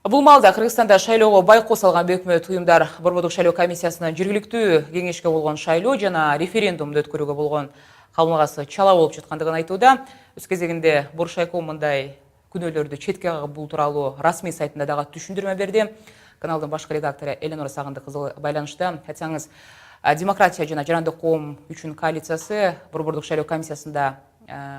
Бұл малда Қырғызстанда шайлоого байкоо салган өкмөт уюмдар Борбордук шайлоо комиссиясынан жергиликтүү кеңешке болгон шайлоо жана референдумду өткөрүүгө болгон кабылмагасы чала болуп жаткандыгын айтууда. Өз кезегинде Боршайком мындай күнөөлөрдү четке кагып бул тууралуу расмий сайтында дагы түшүндүрмө берди. Каналдын башкы редактору Эленора Сагындык кызы байланышта. Айтсаңыз, демократия жана жарандык коом үчүн коалициясы Борбордук шайлоо комиссиясында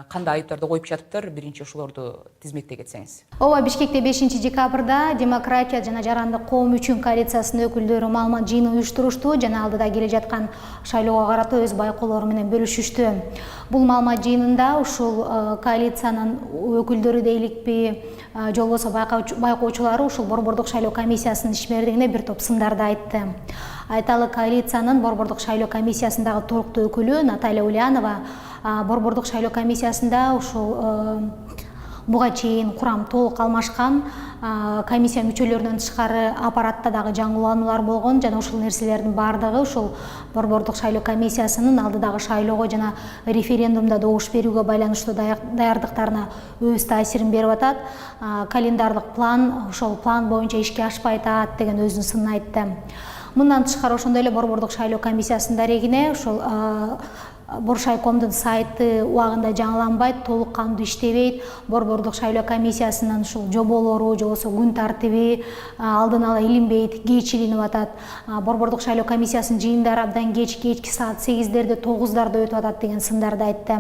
кандай айыптарды коюп жатыптыр? Биринчи ошолорду тизмектей кетсеңиз. Ооба, Бишкекте 5 декабрда демократия жана жарандык коом үчүн коалициясынын өкүлдөрү маалымат жыйынын уюштурушту жана алдыда келе жаткан шайлоого карата өз байкоолору менен бөлүшүштү. Бул маалымат жыйынында ушул коалициянын өкүлдөрү дейликпи, же болбосо байкоочулары ушул Борбордук шайлоо комиссиясынын ишмердигине бир топ сындарды айтты. Айталы коалициянын Борбордук шайлоо комиссиясындагы туруктуу өкүлү Наталья Ульянова Борбордук шайлоо комиссиясында ушул буга чейин курам толук алмашкан, комиссия мүчөлөрүнөн тышкары аппаратта дагы жаңылануулар болгон жана ушул нерселердин баардыгы ушул Борбордук шайлоо комиссиясынын алдыдагы шайлоого жана референдумда добуш берүүгө байланыштуу даярдыктарына өз таасирин берип атат. Календардык план ошол план боюнча ишке ашпай атат деген өзүнүн сынын айтты. Мындан тышкары ошондой эле Борбордук шайлоо комиссиясынын дарегине ушул Боршайкомдун сайты убагында жаңыланбайт, толук кандуу иштебейт. Борбордук шайлоо комиссиясынын ушул жоболору, же болбосо күн тартиби алдын ала илинбейт, кеч илинип атат. Борбордук шайлоо комиссиясынын жыйындары абдан кечки саат 8-дерде, 9-дарда өтүп атат деген сындарды айтты.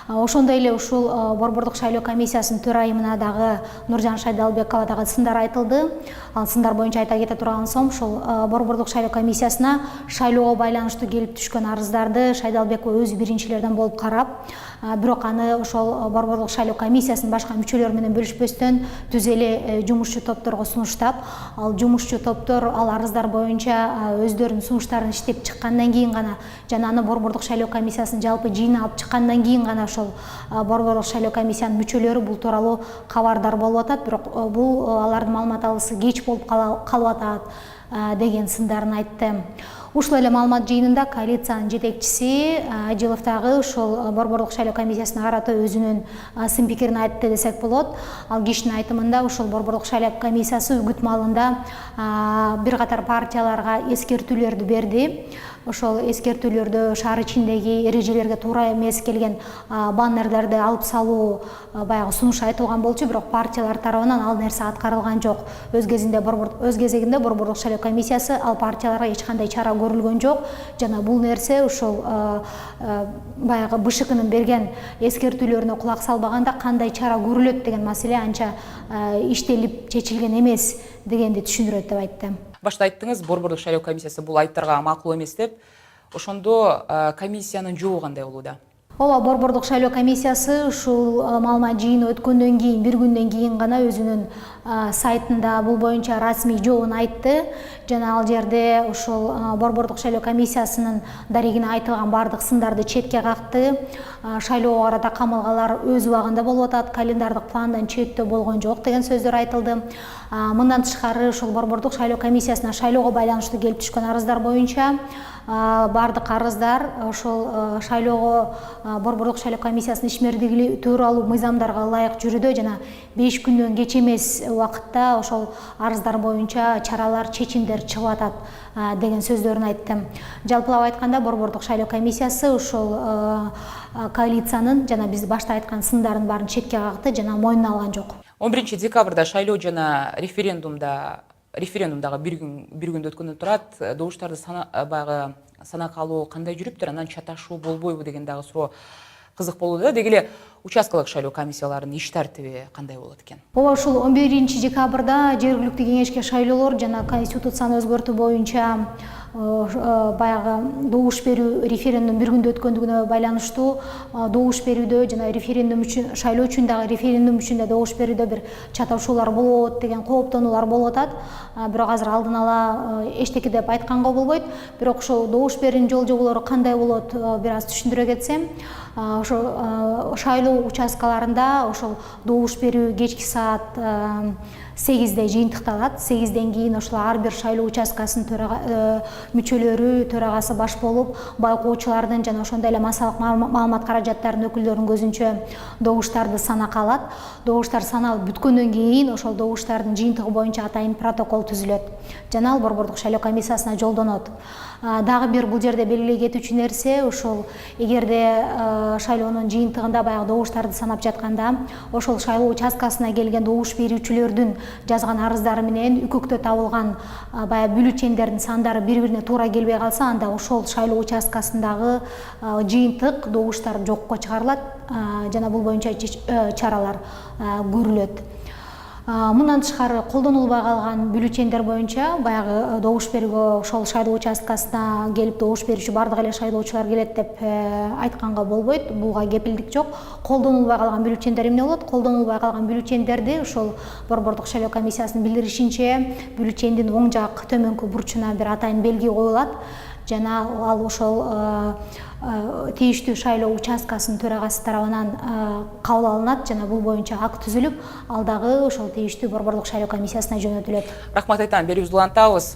Ошондой эле ушул Борбордук шайлоо комиссиясынын төрайымына дагы Нуржан Шайдалбекова дагы сындар айтылды. Ал сындар боюнча айта кете тургансам, ушул Борбордук шайлоо комиссиясына шайлоого байланыштуу келип түшкөн арыздарды Шайдалбекова өзү биринчилерден болуп карап, бирок аны ошол Борбордук шайлоо комиссиясынын башка мүчөлөрү менен бөлүшпөстөн түз эле жумушчу топторго сунуштап, ал жумушчу топтор ал арыздар боюнча өздөрүнүн сунуштарын иштеп чыккандан кийин гана жана аны Борбордук шайлоо комиссиясынын жалпы жыйына алып чыккандан кийин гана ошол Борбордук шайлоо комиссиянын мүчөлөрү бул тууралуу кабардар болуп атат, бирок бул алардын маалымат алуусу кеч болуп калып атат деген сындарын айтты. Ушул эле маалымат жыйынында коалициянын жетекчиси Ажилов дагы ушул Борбордук шайлоо комиссиясына карата өзүнүн сын пикирин айтты десек болот. Ал кишинин айтымында ушул Борбордук шайлоо комиссиясы үгүт маалында бир катар партияларга эскертүүлөрдү берди. Ошол эскертүүлөрдө шаар ичиндеги эрежелерге туура эмес келген баннерлерди алып салуу баягы сунуш айтылган болчу, бирок партиялар тарабынан ал нерсе аткарылган жок. Өз кезегинде Борбордук шайлоо комиссиясы ал партияларга эч кандай чара көрүлгөн жок жана бул нерсе ушул баягы БШКнын берген эскертүүлөрүнө кулак салбаганда кандай чара көрүлөт деген маселе анча иштелип чечилген эмес дегенди түшүндүрөт деп айтты. Башта айттыңыз, Борбордук шайлоо комиссиясы бул айыптарга макул эмес деп. Ошондо комиссиянын жобу кандай болууда? Ооба, Борбордук шайлоо комиссиясы ушул маалымат жыйыны өткөндөн кийин, бир күндөн кийин гана өзүнүн сайтында бул боюнча расмий жообун айтты жана ал жерде ушул Борбордук шайлоо комиссиясынын дарегине айтылган бардык сындарды четке какты. Шайлоого карата камалгалар өз убагында болуп атат, календардык пландан четтөө болгон жок деген сөздөр айтылды. Мындан тышкары ушул Борбордук шайлоо комиссиясына шайлоого байланыштуу келип түшкөн арыздар боюнча бардык арыздар ошол шайлоого Борбордук шайлоо комиссиясынын ишмердиги тууралуу мыйзамдарга ылайык жүрүүдө жана 5 күндөн кеч эмес убакытта ошол арыздар боюнча чаралар, чечимдер чыгып атат деген сөздөрүн айтты. Жалпылап айтканда Борбордук шайлоо комиссиясы ушул коалициянын жана биз башта айткан сындардын баарын четке какты жана мойнуна алган жок. 11 декабрда шайлоо жана референдумдагы бир күндө өткөндөн турат. Добуштарды санак алуу кандай жүрүптүр, анан чаташуу болбойбу деген дагы суроо кызык болууда. Деги эле участкалык шайлоо комиссияларынын иш тартиби кандай болот экен? Ооба, ушул 11 декабрда жергиликтүү кеңешке шайлоолор жана конституцияны өзгөртүү боюнча баягы добуш берүү референдум бир күндө өткөндүгүнө байланыштуу добуш берүүдө жана референдум үчүн, шайлоо үчүн дагы референдум үчүн да добуш берүүдө бир чаташуулар болот деген кооптонуулар болуп атат. Бирок азыр алдын ала эчтеке деп айтканга болбойт. Бирок ошол добуш берүүнүн жол жоболору кандай болот, бир аз түшүндүрө кетсем, ошо шайлоо участкаларында ошол добуш берүү кечки саат 8-де жыйынтыкталат. 8-ден кийин ошол ар бир шайлоо участкасынын мүчөлөрү, төрагасы баш болуп, байкоочулардын жана ошондой эле массалык маалымат каражаттарынын өкүлдөрүнүн көзүнчө добуштарды санакка алат. Добуштар саналып бүткөндөн кийин ошол добуштардын жыйынтыгы боюнча атайын протокол түзүлөт жана ал Борбордук шайлоо комиссиясына жолдонот. Дагы бир бул жерде белгилей кетүүчү нерсе, ошол эгерде шайлоонун жыйынтыгында баягы добуштарды санап жатканда ошол шайлоо участкасына келген добуш берүүчүлөрдүн жазган арыздары менен үкөктө табылган баягы бюллетендердин сандары бири-бирине туура келбей калса, анда ошол шайлоо участкасындагы жыйынтык добуштар жокко чыгарылат жана бул боюнча чаралар көрүлөт. Мындан тышкары колдонулбай калган бюллетендер боюнча баягы добуш берүүгө ошол шайлоо участкасына келип добуш берүүчү бардык эле шайлоочулар келет деп айтканга болбойт. Буга кепилдик жок. Колдонулбай калган бюллетендер эмне болот? Колдонулбай калган бюллетендерди ошол Борбордук шайлоо комиссиясынын билдиришинче бюллетендин оң жак төмөнкү бурчуна бир атайын белги коюлат жана ал ошол тийиштүү шайлоо участкасынын төрагасы тарабынан кабыл алынат жана бул боюнча акт түзүлүп, ал дагы ошол тийиштүү Борбордук шайлоо комиссиясына жөнөтүлөт. Рахмат айтам, берүүбүздү улантабыз.